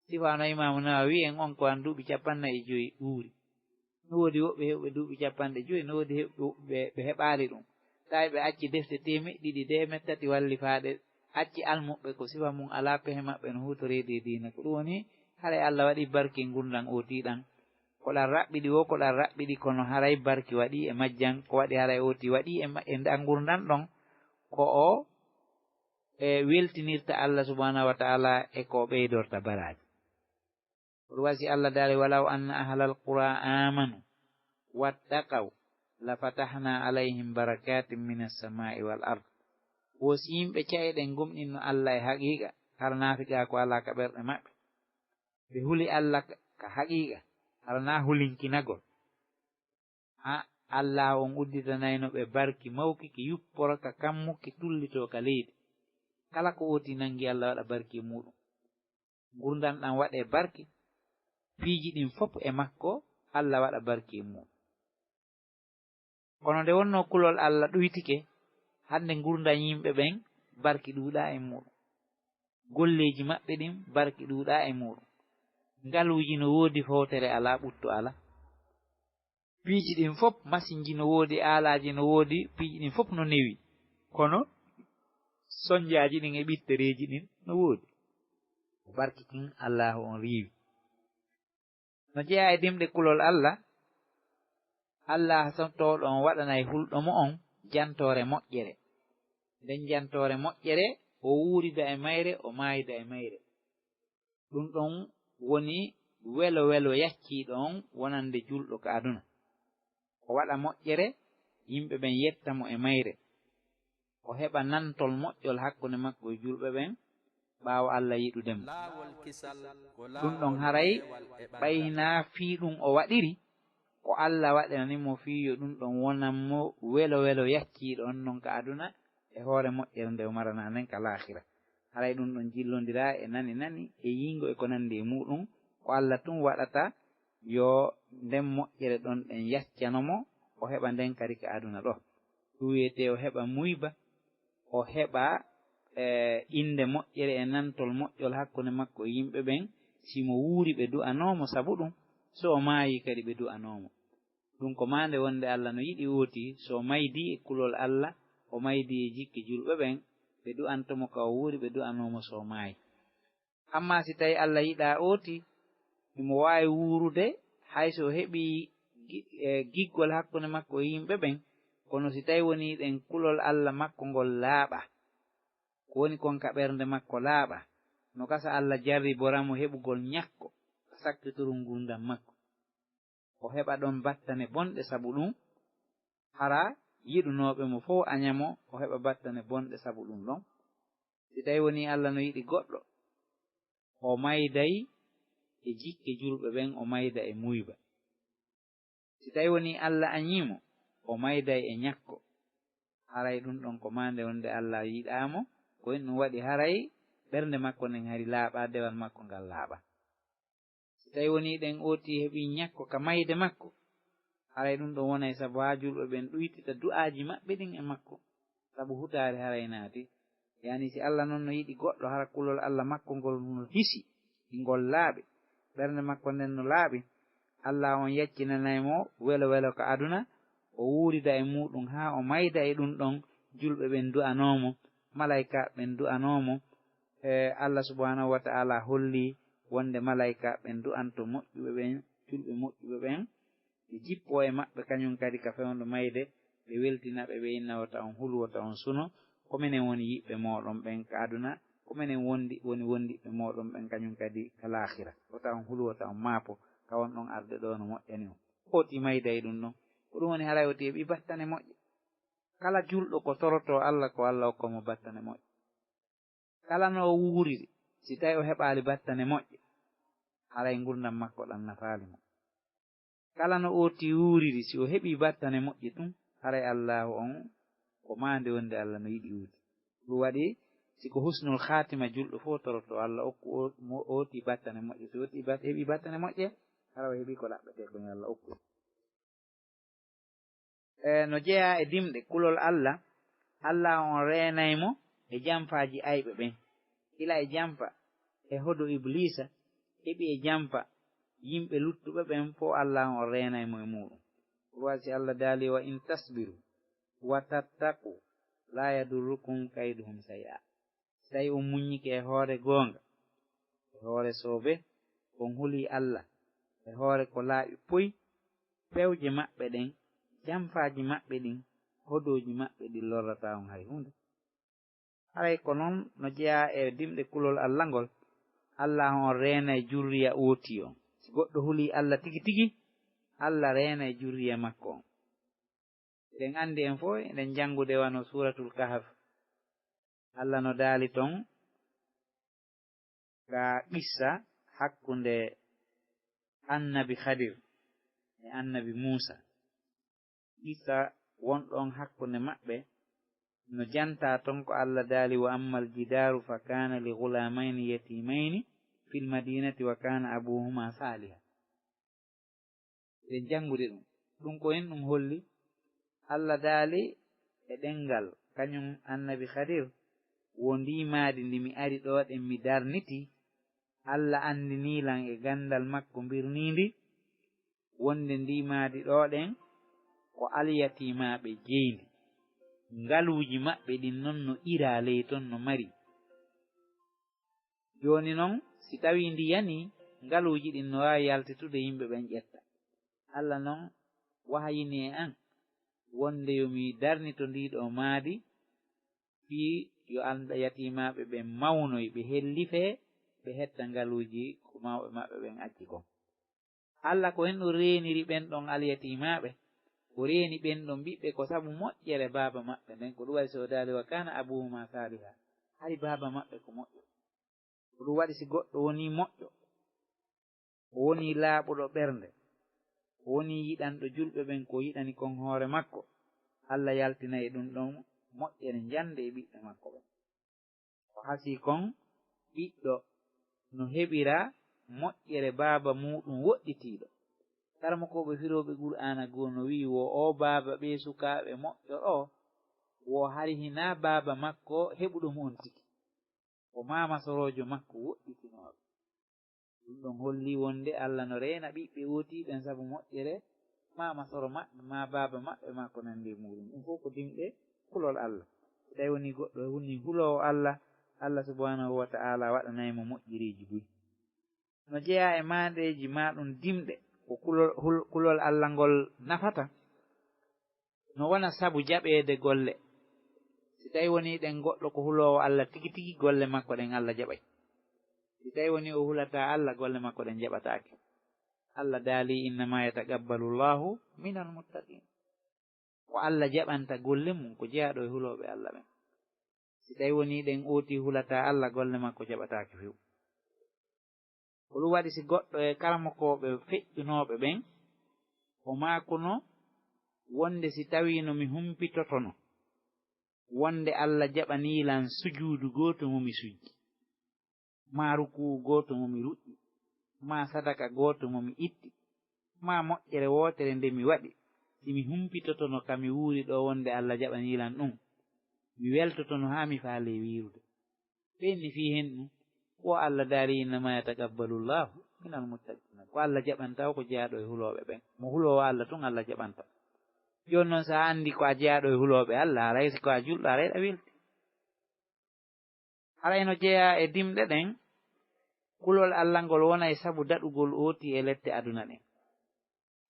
sifano Imamu Nawawi en on ko an duuɓi 45 ɗuuri no woodi woɓɓe heɓɓe duuɓi 50 no woodi ɓe heɓaali ɗum tawi ɓe acci defte 200 walli faaɗe acci almuɓɓe ko sifa mum ala pehe maɓɓe no huutorede e diina ko ɗum woni haray Allah waɗi barke gurdam ootiɗan ko ɗan raɓɓiɗi wo ko ɗan raɓɓiɗi kono haray barke waɗi e majjan ko waɗi haray ooti waɗi e ndan gurdam ɗon ko o weltinirta Allah subhanahu wa ta'ala e ko ɓeydorta baraji ɗum wasi Allah daali walaw anna ahlal qura amanu wattaqaw la fatahna alayhim barakatin min as-sama'i wal ard wosi yimɓe cayeɗen gomɗinno Allah e haqiqa har naafiga ko ala ka ɓerɗe maɓɓe ɓe huli Allah ka haqiqa har na hulinkinagol ha Allah on udditanayno ɓe barki mawki ki yupporo ka kammuki tullito ka leydi kala ko woti nangi Allah waɗa barki e muɗum gurdam ɗan waɗe barki piiji ɗin fof e makko Allah waɗa barki e muɗum kono nde wonno kulol Allah ɗuytike hande gurdam yimɓe ɓen barki ɗuuɗa e muɗum golleji maɓɓe ɗin barki ɗuuɗa e muɗum ngaluuji no woodi fowtere ala ɓutto ala piiji ɗin fof masinji no woodi alaji no woodi piiji ɗin fof no newi kono soñjaji ɗin e ɓittereji ɗin no woodi barki kin Allahu on riiwi no jeeya e dimɗe kulol Allah Allah towɗo on waɗanay hulɗomo on jantore moƴƴere nden jantore moƴƴere o wuurida e mayre o maayida e mayre ɗum ɗon woni welo welo yacciɗo on wonande julɗo ka aduna o waɗa moƴƴere yimɓe ɓen yettamo e mayre o heɓa nantol moƴƴol hakkunde makko e julɓe ɓen ɓaawo Allah yiɗudemo ɗum ɗon haray ɓayna fii ɗum o waɗiri ko Allah waɗanimo fiyo ɗum ɗon wonanmo welo welo yacciɗo on noon ka aduna e hoore moƴƴere nde o marana nden ka lahira haray ɗum ɗon jillodira e nani e yingo e ko nandi e muɗum ko Allah tun waɗata yo nden moƴƴere ɗon ɗen yaccanomo o heɓa nden kadi ka aduna ɗo ɗum wiyete o heɓa muyba o heɓa inde moƴƴere e nantol moƴƴol hakkunde makko e yimɓe ɓen simo wuuri ɓe du'anomo sabu ɗum so o maayi kadi ɓe du'anomo ɗum ko mande wonde Allah no yiɗi wooti so maydi e kulol Allah o maydi e jikki julɓe ɓen ɓe du'antomo ka o wuuri ɓe du'anomo so maayi amma si tawi Allah yiɗa ooti imo waawi wuurude hayso o heɓi giggol hakkunde makko e yimɓe ɓen kono si tawi woni ɗen kulol Allah makko ngol laaɓa ko woni kon ka ɓernde makko laaɓa no gasa Allah jarri boramo heɓugol ñakko sakkitorum gurdam makko o heɓa ɗon battane bonɗe sabu ɗum hara yiɗunoɓe mo fof añamo o heɓa battane bonɗe sabu ɗum ɗon si tawi woni Allah no yiɗi goɗɗo o mayday e jikke julɓe ɓen o mayda e muyba si tawi woni Allah añimo o mayday e ñakko haray ɗum ɗon ko mande wonde Allah yiɗamo ko en ɗum waɗi haray ɓernde makko nden hari laaɓa dewal makko ngal laaɓa si tawi woni ɗen ooti heɓi ñakko ka mayde makko haray ɗum ɗon wonay sabu ha julɓe ɓen ɗuytita du'aji maɓɓe ɗin e makko sabu hutaare haray naati yani si Allah noon no yiɗi goɗɗo hara kulol Allah makko ngol no hisi ngol laaɓi ɓernde makko nden no laaɓi Allah on yaccinanaymo welo welo ko aduna o wuurida e muɗum ha o mayda e ɗum ɗon julɓe ɓen du'anomo malaika ɓen du'anomo Allah subhanahu wa ta'ala holli wonde malaika ɓen du'anto moƴƴuɓe ɓen julɓe moƴƴuɓe ɓen ɓe jippo e maɓɓe kañum kadi ka fewndo mayde ɓe weltinaɓe ɓe innawata on hulwota on suno kominen woni yiɓɓe moɗon ɓen ka aduna kominen woni wondiɓe moɗon ɓen kañum kadi ka lahira wota on hulwota on maapo ka won ɗon arde ɗo no moƴƴani o hoti mayda e ɗum ɗon ko ɗum woni haray oti heɓi battane moƴƴe kala julɗo ko toroto Allah ko Allah hokkomo battane moƴƴe kala no o wuuriri si tawi o heɓali battane moƴƴe haray gurdam makko ɗan nafaali mo kala no oti wuuriri si o heɓi battane moƴƴe tun haray Allahu on ko mande wonde Allah no yiɗi wuudi ɗum waɗi siko husnul khatima julɗo fof toroto Allah okku oti battane moƴƴe so heɓi battane moƴƴe hara o heɓi ko laɓɓete ko Allah okku no jeeya e dimɗe kulol Allah Allah on reenaymo e jamfaji ayɓe ɓen ila e jamfa e hodo iblisa heɓi e jamfa yimɓe luttuɓe ɓen fo Allah on reenaymo e muɗum wasi Allah daali wa in tasbiru wa tattaqu la yadurrukum kayduhum say'a so tawi on muññike e hoore goonga e hoore soobe on huli Allah e hoore ko laaɓi poy pewje maɓɓe ɗen jamfaaji maɓɓe ɗin hodoji maɓɓe ɗin lorrata on hay hunde haray ko noon no jeeya e dimɗe kulol Allah ngol Allah on reena e jurriya ooti on si goɗɗo huli Allah tigi tigi Allah reena e jurriya makko on eɗen andi en fof eɗen janngude wano suratul kahf Allah no daali ton ka qissa hakkunde annabi Khadir e annabi Musa qissa wonɗon hakkunde maɓɓe no janta ton ko Allah daali wa ammal jidaru fa kana li ghulamayni yatimayni fil madinati wa kana abuhuma saliha eɗen janngude ɗum ko hen ɗum holli Allah daali e ɗengal kañum annabi Khadir wo ndimadi ndi mi ari ɗo ɗen mi darniti Allah andinilan e gandal makko mbirnindi wonde ndimadi ɗo ɗen ko alyatimaɓe jeyndi ngaluuji maɓɓe ɗin noon no ira ley ton no mari joni noon si tawi ndi yani ngaluuji ɗin no wawi yaltitude yimɓe ɓen ƴetta Allah noon wahayini e an wonde yomi darnito ndiɗo maadi fii yo anda yatimaɓe ɓen mawnoy ɓe hellife ɓe hetta ngaluuji ko mawɓe maɓɓe ɓen acci kon Allah ko hen ɗo reeniri ɓen ɗon alyatimaɓe o reeni ɓen ɗon ɓiɓɓe ko sabu moƴƴere baaba maɓɓe nden ko ɗum waɗi so daali wa kana abuhuma saliha hari baaba maɓɓe ko moƴƴo ko ɗum waɗi si goɗɗo woni moƴƴo o woni laaɓuɗo ɓernde o woni yiɗanɗo julɓe ɓen ko yiɗani kon hoore makko Allah yaltinayi ɗum ɗon moƴƴere jande e ɓiɓɓe makko ɓen o hasi kon ɓiɗɗo no heɓira moƴƴere baaba muɗum woɗɗitiɗo karmo koɓe firoɓe qur'ana goo no wi wo o baaba ɓe sukaɓe moƴƴo ɗo wo hari hina baaba makko heɓuɗum on tigi o mama sorojo makko woɗɗitinoɓe ɗum ɗon holli wonde Allah no reena ɓiɓɓe ootiɓen saabu moƴƴere mama soro maɓɓe ma baaba maɓɓe ma ko nandi muɗum ɗum fof ko dimɗe kulol Allah so tawi woni goɗɗo woni hulowo Allah Allah subhanahu wa ta'ala waɗanaymo moƴƴiriji buy no jeeya e mandeji maɗum dimɗe ko kulol Allah ngol nafata no wona sabu jaɓede golle si tawi woni ɗen goɗɗo ko hulowo Allah tigi tigi golle makko ɗen Allah jaɓay si tawi woni o hulata Allah golle makko ɗen jaɓatake Allah daali innama yataqabbalu llahu minal muttaqin ko Allah jaɓanta golle mum ko jeeyaɗo e huloɓe Allah ɓen si tawi woni ɗen ooti hulata Allah golle makko jaɓatake few ko ɗum waɗi si goɗɗo e karamokoɓe feƴƴunoɓe ɓen o makuno wonde si tawi no mi humpitotono wonde Allah jaɓanilan sujuudu goto momi sujji ma ruku goto momi ruƴƴi ma sadaka goto momi itti ma moƴƴere wotere nde mi waɗi simi humpitotono kami wuuri ɗo wonde Allah jaɓanilan ɗum mi weltoto no haa mi faale wiirude ɓenni fii hen ɗum ko Allah daari innama yataqabbalu llahu minal muttaqina ko Allah jaɓanta ko jeyaaɗo e hulooɓe ɓen mo huloowo Allah tun Allah jaɓanta jooni noon so a anndi ko a jeyaaɗo e hulooɓe Allah haray ko a julɗo haray ɗa welti haray no jeyaa e dimɗe ɗen kulol Allah ngol wona e sabu daɗugol ooti e lette aduna ɗen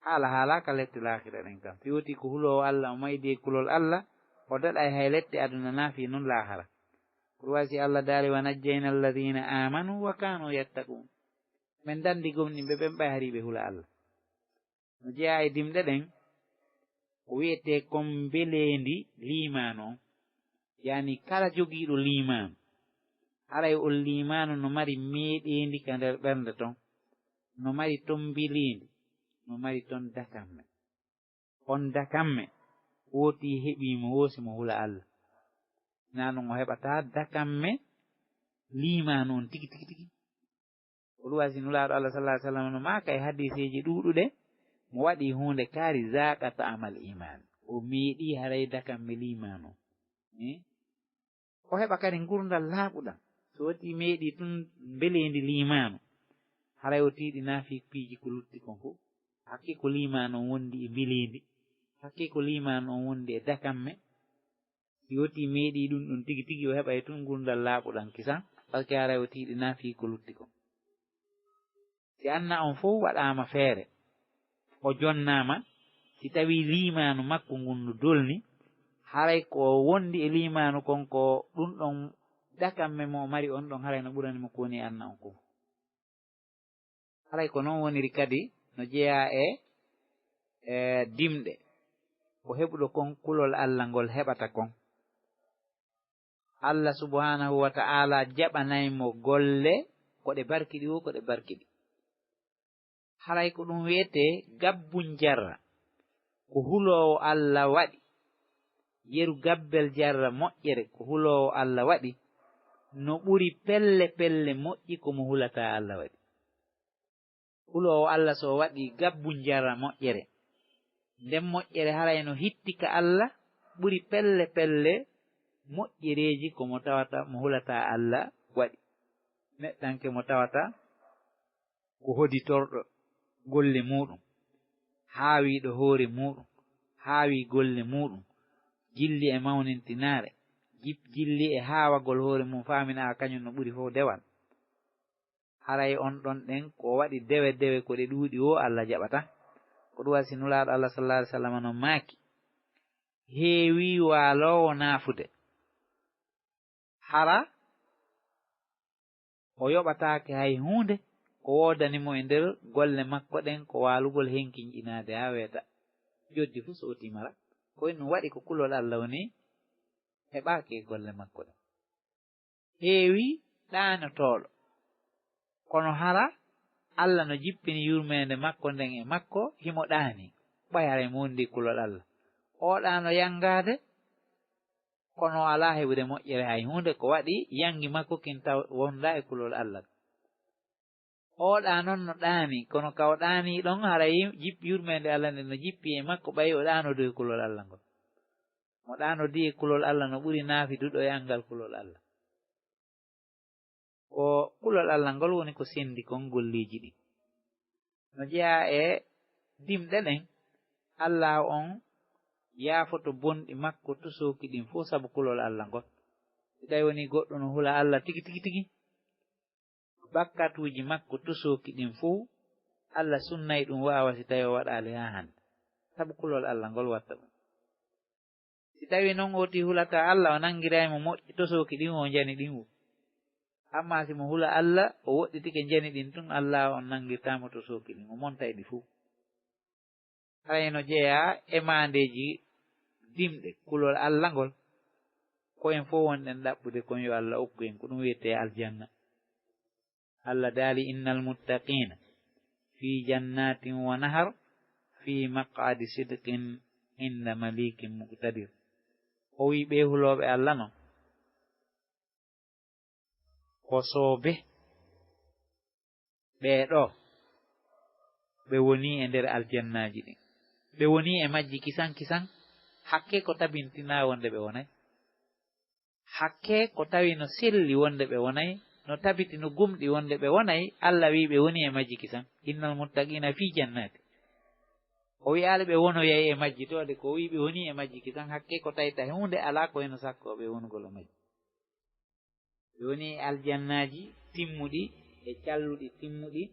haalaaka lette laahira ɗen kam fiwti ko huloowo Allah o maydi e kulol Allah o daɗa e hay lette aduna naafi noon laahara ko wasi Allah daari wa najjayna alladina amanu wa kanu yattaqun min dandi gomniɓe ɓen ɓay hariɓe hula Allah no jeeya e dimɗe ɗen ko wiyete kon beleendi limanu on yani kala jogiiɗo limanu haray on limanu no mari meeɗendi ka nder ɓernde ton no mari ton mbilendi no mari ton dakamme on dakamme wooti heɓimo woosimo hula Allah na ɗum o heɓata dakamme limanu on tigi tigi tigi o ɗum wasi nulaaɗo Allah sallallahu alaihi wasallam no maaka e hadiseji ɗuɗuɗe mo waɗi hunde kaari zaqata amal iman o meeɗi haray dakamme limanu o heɓa kadi gurdal laaɓuɗam so wati meeɗi tun belendi limanu haray o tiiɗi naafi piiji ko lutti kon fof hakke ko limanu on wondi e bilendi hakke ko limanu on wondi e dakamme si woti meeɗi ɗum ɗon tigi tigi o heɓa e tun gurdal laaɓuɗam kisan par ce que haray o tiiɗi naafi ko lutti kon si anna on fof waɗama feere o jonnama si tawi limanu makko ngundu dolni haray ko wondi e limanu kon ko ɗum ɗon dakamme mo mari on ɗon haray no ɓuranimo ko woni anna on ko haray ko noon woniri kadi no jeeya e dimɗe ko heɓuɗo kon kulol Allah ngol heɓata kon Allah subhanahu wa ta'ala jaɓanaymo golle koɗe barkiɗi wo koɗe barkiɗi haray ko ɗum wiyete gabbun jarra ko huloowo Allah waɗi yeru gabbel jarra moƴƴere ko huloowo Allah waɗi no ɓuri pelle pelle moƴƴi komo hulata Allah waɗi huloowo Allah so waɗi gabbun jarra moƴƴere nden moƴƴere haray no hittika Allah ɓuri pelle pelle moƴƴereji komo tawata mo hulata Allah waɗi neɗɗanke mo tawata ko hoditorɗo golle muɗum haawiɗo hoore muɗum haawi golle muɗum jilli e mawnintinare jilli e haawagol hoore mum faamina kañum no ɓuri fof dewal haray on ɗon ɗen ko waɗi dewe dewe ko ɗe ɗuuɗi o Allah jaɓata ko ɗum wasi nulaaɗo Allah sallallahu alaihi wasallam no maaki heewi waalowo naafude hara o yoɓataake hay hunde ko woodanimo e nder golle makko ɗen ko waalugol henkiñƴinaade haa weeta joddi fuu so o timara koye ɗum waɗi ko kulol Allah woni heɓaake e golle makko ɗen heewi ɗaanotooɗo kono hara Allah no jippini yurmeende makko nden e makko himo ɗaani ɓay haray mo wondi kulol Allah o ɗaano yangaade kono alaa heɓude moƴƴere hay hunde ko waɗi yangi makko kin taw wonda e kulol Allah oɗa noon no ɗaani kono ka o ɗaani ɗon haray yurmeende Allah nde no jippi e makko ɓayi o ɗaanodo e kulol Allah ngol mo ɗaanodi e kulol Allah no ɓuri naafiduɗo e angal kulol Allah ko kulol Allah ngol woni ko sendi kon golleji ɗi no jeeya e dimɗe ɗen Allah on yaafoto bonɗi makko tusoki ɗin fof sabu kulol Allah ngol si tawi woni goɗɗo no hula Allah tigi tigi tigi bakkatuji makko tusoki ɗin fof Allah sunnayi ɗum wawa si tawi o waɗali ha hande sabu kulol Allah ngol watta ɗum si tawi noon oti hulata Allah o nangiraymo moƴƴi tosoki ɗin o jani ɗin wo amma simo hula Allah o woɗɗitike jani ɗin tun Allah on nangirtamo tosoki ɗin o monta e ɗi fof harayno jeeya e mandeji dimɗe kulol Allah ngol koyen fof wonɗen ɗaɓɓude kon yo Allah okku en ko ɗum wiyete aljanna Allah daali innal muttaqina fi jannatin wa nahar fi maq'adi sidqin inda malikin muqtadir o wi ɓe huloɓe Allah noon ko soobe ɓeeɗo ɓe woni e nder aljannaji ɗin ɓe woni e majji kisan kisan hakke ko tabintina wonde ɓe wonay hakke ko tawi no selli wonde ɓe wonay no tabiti no gumɗi wonde ɓe wonay Allah wi ɓe woni e majji kisan innal muttaqina fi jannati o wi'aali ɓe wonoyay e majji tode ko wi ɓe woni e majji kisan hakke ko tawita hunde ala ko heno sakkoɓe wonugol e majji ɓe woni e aljannaji timmuɗi e calluɗi timmuɗi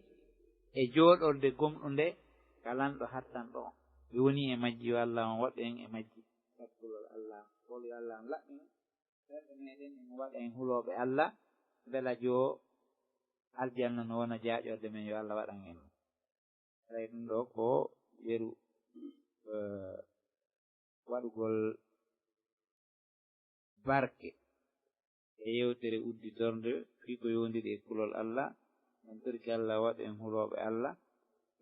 e jooɗorde gomɗunde kalanɗo hattanɗo on ɓe woni e majji yo Allah on waɗɗo en e majji sakkulol Allah hol yo Allah on laɓɓen ɓerɗe meɗen en waɗa en huloɓe Allah bela jo aljanna no wona jaaƴorde men yo Allah waɗan en tawi ɗum ɗo ko yeru waɗugol barke e yewtere udditorde fii ko yowndiri e kulol Allah en torki Allah waɗo en huloɓe Allah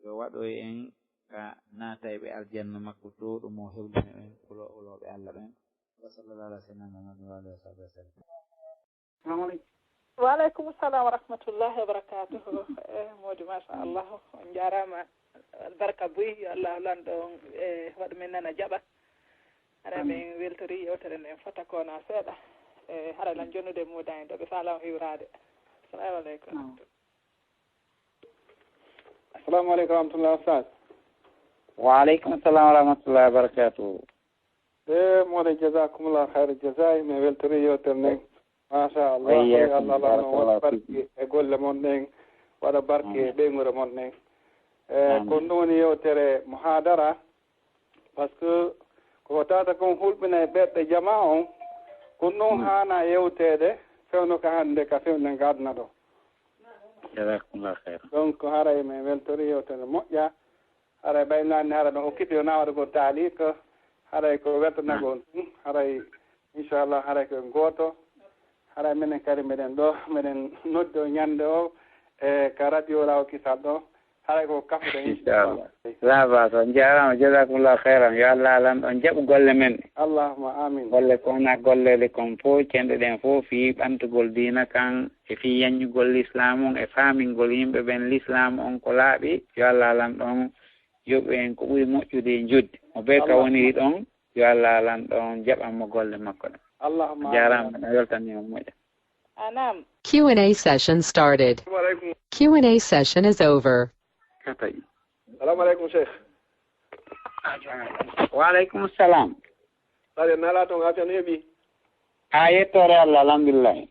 yo waɗo en ka naatayɓe aljanna makko to ɗum o hewlini en huloɓe Allah ɓen wa sallallahu alaihi wa sallam wa alihi wa sahbihi wa sallam. Assalamu alaikum. Wa alaikum assalam wa rahmatullahi wa barakatuh. Modi masha Allah on jarama barka buy yo Allah lando waɗu men nana jaɓa hara min weltori yewtere nden fota kona seeɗa hara lan jonnude mudani ɗo ɓe faala hiwrade. Assalamu aleykum. Assalamu aleykum wa rahmatullah ustad. Wa aleykum assalam wa rahmatullahi wa barakatuh. Mode jazakumullah khairu jazai min weltori yewtere nden masha Allah Allah lano waɗa barke e golle mon nden waɗa barke e ɓeygure mon nden ko ɗum woni yewtere muhadara par ce que koko tawata kon hulɓina e ɓerɗe jama on ko ɗum hana yewtede fewno ko hande ka fewne gadna ɗo donc haray min weltori yewtere moƴƴa haray ɓaynani hara ɗon okkiti o nawaɗugol taalik haray ko weltanagon ɗum haray inchallah haray ko goto haray minen kadi meɗen ɗo meɗen noddi o ñande o e ka radio Law Kisal ɗo haray ko kafude inchallah laba so jarama jazakumullahu khairan yo Allah alan ɗon jaɓu golle men allahumma amin golle ko wona gollele kon fof cenɗe ɗen fof fi ɓantugol diina kan e fi yaññugol l'islam on e faamingol yimɓe ɓen l'islam on ko laaɓi yo Allah alan ɗon yoɓu en ko ɓuri moƴƴude e joddi mo ɓe ka woniri ɗon yo Allah alan ɗon jaɓanmo golle makko ɗe allahumma jarama no weltanima moƴƴa. Anam. Q&A session started. Q&A session is over. Assalamu alaikum Sheikh. Wa alaikum salam. Sare nala to ngafian hebi. Yettore Allah alhamdulillah.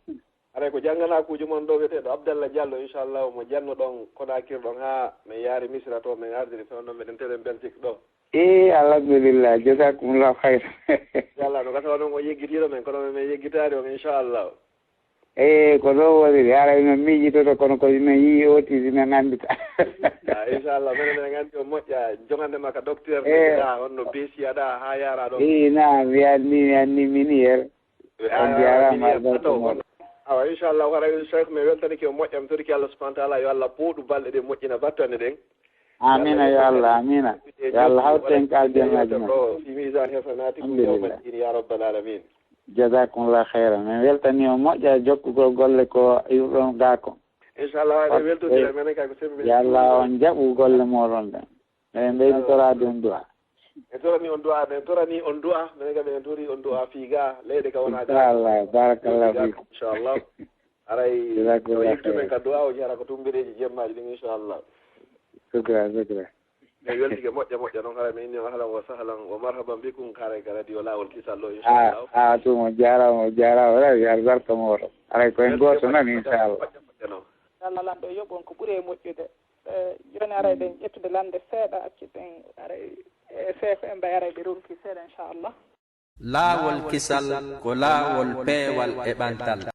Are ko jangana kuji mon do wete do Abdallah Diallo inshallah mo janno don Konakir don ha me yari Misra to me ardiri to non me den tele Belgique do. Alhamdulillah jazakumullahu khair. Yalla no gato non o yeggitiro men kono me yeggitari on inshallah. Ko ɗo woni haray no miijitoto kono ko men yii otiji men anndita inchallah minen nganndi o moƴƴa jogande makka docteur ɗa on no beesi aɗa ha yara ɗo na mi anni miniére on jarama awa inchallah haray cheikh mi weltanike o moƴƴa mi toriki Allah subahana taala yo Allah pooɗu balɗe ɗe moƴƴina battane ɗen amina yo Allah amina yo Allah hawten kaldenaji men fi misan hesanati ɗum yawmaddin ya rabbal alamin jazakumullahu khairan min weltanima moƴƴa jokkugol golle ko iwɗon ga ko inchallah waɗe weltodira menen kay ko sembe yo Allah on jaɓu golle moɗon ɗen eɗen ɓeyditorade on du'a en torani on du'a en torani on du'a minen kam en tori on du'a fi ga leyɗe ka wona inchallah barakallahu fikum inchallah aray o yektumen ka du'a o jara ko tumbireji jemmaji ɗin inchallah shukran e weltike moƴƴa noon hara mi inni o ahlan wa sahlan wa marhaban bikum kare ka radio Lawol Kisal ɗo inchallah tumo jarama yar barka moɗo aray koyen goto nan inchallah Allah lanɗo yoɓon ko ɓuuri e moƴƴude joni aray ɗen ƴettude lande seeɗa acciɗen aray CFM mbaye aray ɓe ronki seeɗa inchallah Lawol Kisal ko laawol peewal e ɓantal